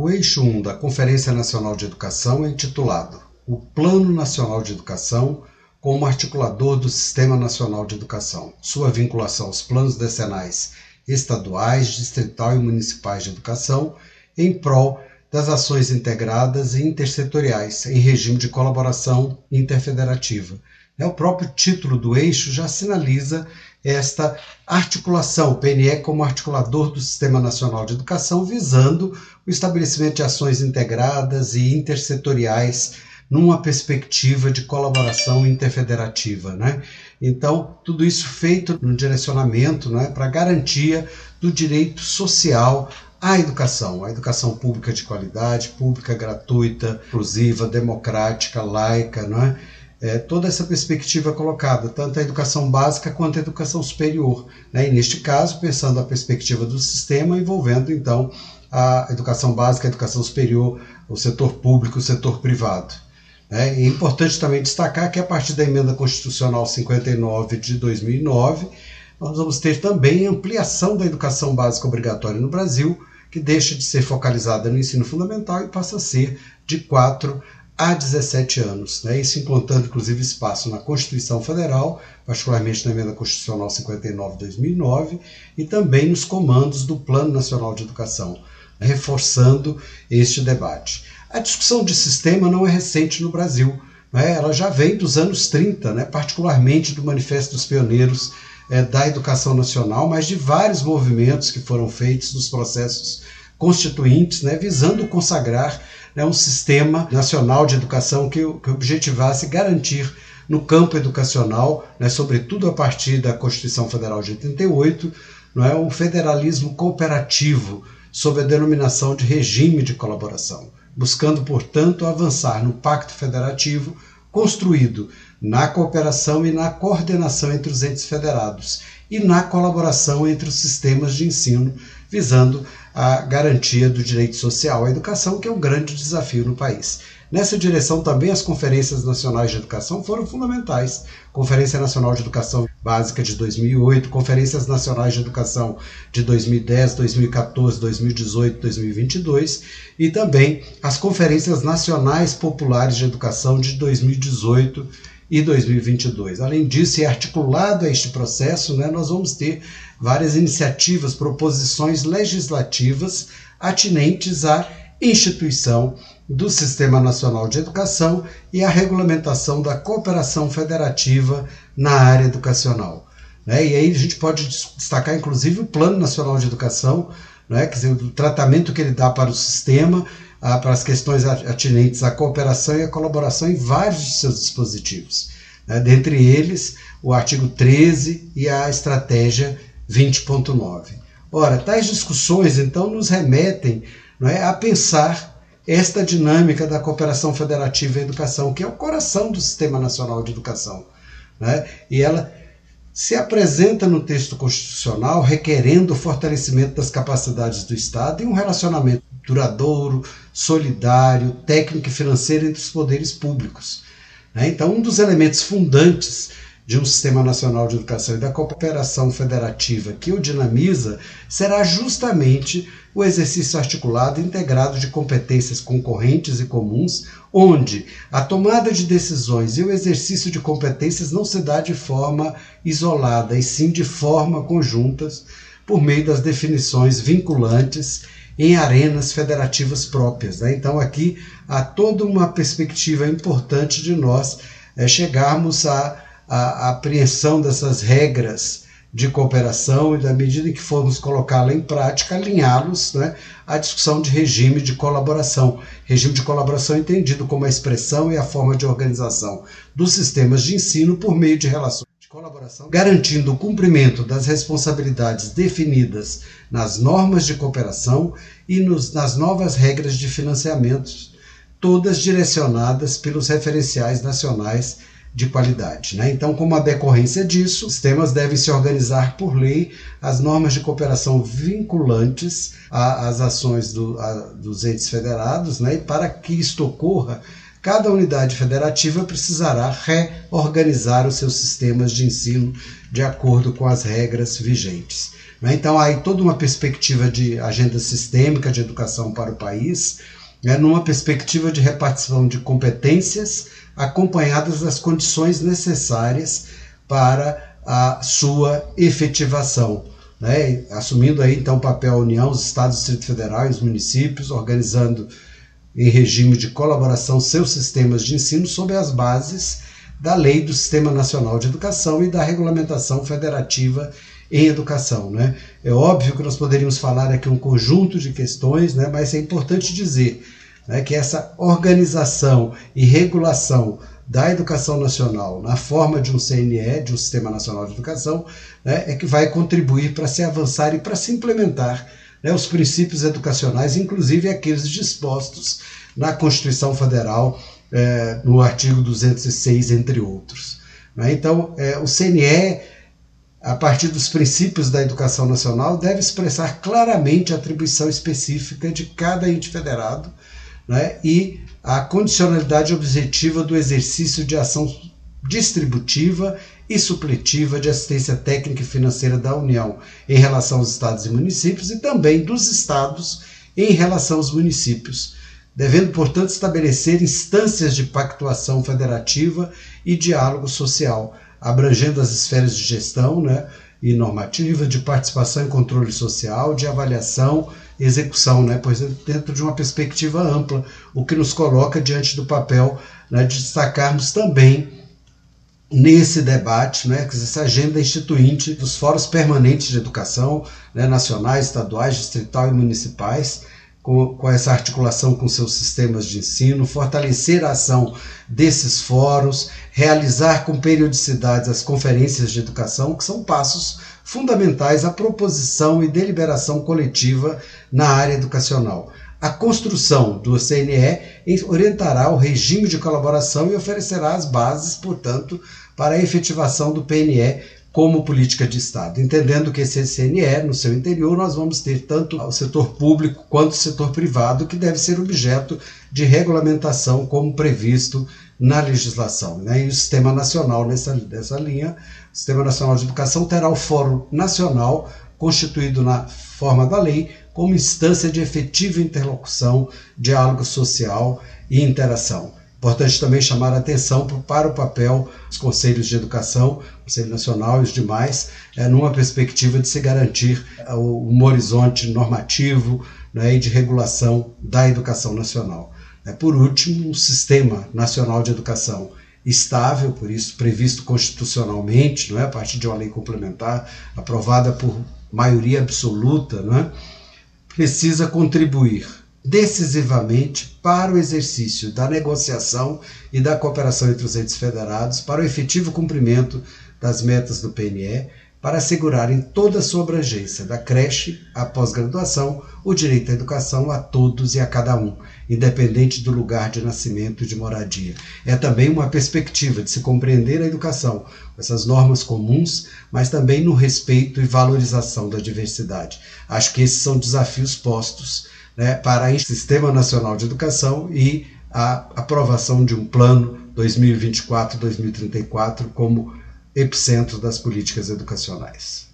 O eixo 1 da Conferência Nacional de Educação é intitulado O Plano Nacional de Educação como articulador do Sistema Nacional de Educação, sua vinculação aos planos decenais estaduais, distrital e municipais de educação, em prol das ações integradas e intersetoriais, em regime de colaboração interfederativa. O próprio título do eixo já sinaliza esta articulação, o PNE como articulador do Sistema Nacional de Educação, visando o estabelecimento de ações integradas e intersetoriais numa perspectiva de colaboração interfederativa. Então, tudo isso feito no direcionamento para a garantia do direito social à educação, a educação pública de qualidade, pública, gratuita, inclusiva, democrática, laica, toda essa perspectiva colocada, tanto a educação básica quanto a educação superior, e neste caso, pensando a perspectiva do sistema, envolvendo então a educação básica, a educação superior, o setor público, o setor privado. É importante também destacar que a partir da Emenda Constitucional 59 de 2009, nós vamos ter também ampliação da educação básica obrigatória no Brasil, que deixa de ser focalizada no ensino fundamental e passa a ser de 4 a 17 anos, isso implantando inclusive espaço na Constituição Federal, particularmente na Emenda Constitucional 59 de 2009, e também nos comandos do Plano Nacional de Educação, reforçando este debate. A discussão de sistema não é recente no Brasil, ela já vem dos anos 30, particularmente do Manifesto dos Pioneiros da Educação Nacional, mas de vários movimentos que foram feitos nos processos constituintes, visando consagrar um sistema nacional de educação que objetivasse garantir no campo educacional, sobretudo a partir da Constituição Federal de 88, um federalismo cooperativo sob a denominação de regime de colaboração, buscando, portanto, avançar no Pacto Federativo construído na cooperação e na coordenação entre os entes federados e na colaboração entre os sistemas de ensino, visando a garantia do direito social à educação, que é um grande desafio no país. Nessa direção também as conferências nacionais de educação foram fundamentais. Conferência Nacional de Educação Básica de 2008, Conferências Nacionais de Educação de 2010, 2014, 2018, 2022 e também as Conferências Nacionais Populares de Educação de 2018 e 2022. Além disso, e articulado a este processo, nós vamos ter várias iniciativas, proposições legislativas atinentes à instituição do Sistema Nacional de Educação e à regulamentação da cooperação federativa na área educacional. E aí a gente pode destacar, inclusive, o Plano Nacional de Educação, quer dizer, o tratamento que ele dá para o sistema, para as questões atinentes à cooperação e à colaboração em vários de seus dispositivos. Dentre eles, o artigo 13 e a estratégia 20.9. Ora, tais discussões, então, nos remetem a pensar esta dinâmica da cooperação federativa e educação, que é o coração do Sistema Nacional de Educação. E ela se apresenta no texto constitucional requerendo o fortalecimento das capacidades do Estado e um relacionamento duradouro, solidário, técnico e financeiro entre os poderes públicos. Então, um dos elementos fundantes de um Sistema Nacional de Educação e da cooperação federativa que o dinamiza será justamente o exercício articulado e integrado de competências concorrentes e comuns, onde a tomada de decisões e o exercício de competências não se dá de forma isolada, e sim de forma conjuntas, por meio das definições vinculantes em arenas federativas próprias. Então aqui há toda uma perspectiva importante de nós chegarmos à apreensão dessas regras de cooperação e, da medida em que formos colocá-la em prática, alinhá-los à discussão de regime de colaboração. Regime de colaboração entendido como a expressão e a forma de organização dos sistemas de ensino por meio de relações de colaboração, garantindo o cumprimento das responsabilidades definidas nas normas de cooperação e nas novas regras de financiamento, todas direcionadas pelos referenciais nacionais de qualidade. Então, como a decorrência disso, os sistemas devem se organizar por lei, as normas de cooperação vinculantes às ações dos entes federados, e para que isto ocorra, cada unidade federativa precisará reorganizar os seus sistemas de ensino de acordo com as regras vigentes. Então, há aí toda uma perspectiva de agenda sistêmica de educação para o país, numa perspectiva de repartição de competências acompanhadas das condições necessárias para a sua efetivação, assumindo aí então o papel a União, os Estados, Distrito Federal e os municípios, organizando em regime de colaboração seus sistemas de ensino sob as bases da Lei do Sistema Nacional de Educação e da Regulamentação Federativa em Educação. É óbvio que nós poderíamos falar aqui um conjunto de questões, mas é importante dizer que essa organização e regulação da educação nacional na forma de um CNE, de um Sistema Nacional de Educação, é que vai contribuir para se avançar e para se implementar os princípios educacionais, inclusive aqueles dispostos na Constituição Federal, no artigo 206, entre outros. Então, o CNE, a partir dos princípios da educação nacional, deve expressar claramente a atribuição específica de cada ente federado, e a condicionalidade objetiva do exercício de ação distributiva e supletiva de assistência técnica e financeira da União em relação aos estados e municípios e também dos estados em relação aos municípios, devendo, portanto, estabelecer instâncias de pactuação federativa e diálogo social, abrangendo as esferas de gestão e normativa, de participação e controle social, de avaliação e execução, pois dentro de uma perspectiva ampla, o que nos coloca diante do papel de destacarmos também nesse debate, essa agenda instituinte dos fóruns permanentes de educação, nacionais, estaduais, distrital e municipais, com essa articulação com seus sistemas de ensino, fortalecer a ação desses fóruns, realizar com periodicidade as conferências de educação, que são passos fundamentais à proposição e deliberação coletiva na área educacional. A construção do CNE orientará o regime de colaboração e oferecerá as bases, portanto, para a efetivação do PNE como política de Estado, entendendo que esse CNE, no seu interior, nós vamos ter tanto o setor público quanto o setor privado, que deve ser objeto de regulamentação como previsto na legislação. E o Sistema Nacional, nessa linha, o Sistema Nacional de Educação terá o Fórum Nacional, constituído na forma da lei, como instância de efetiva interlocução, diálogo social e interação. Importante também chamar a atenção para o papel dos conselhos de educação, Conselho Nacional e os demais, numa perspectiva de se garantir um horizonte normativo e de regulação da educação nacional. Por último, um Sistema Nacional de Educação estável, por isso previsto constitucionalmente, a partir de uma lei complementar aprovada por maioria absoluta, precisa contribuir decisivamente para o exercício da negociação e da cooperação entre os entes federados, para o efetivo cumprimento das metas do PNE, para assegurar em toda a sua abrangência, da creche à pós-graduação, o direito à educação a todos e a cada um, independente do lugar de nascimento e de moradia. É também uma perspectiva de se compreender a educação com essas normas comuns, mas também no respeito e valorização da diversidade. Acho que esses são desafios postos para o Sistema Nacional de Educação e a aprovação de um plano 2024-2034 como epicentro das políticas educacionais.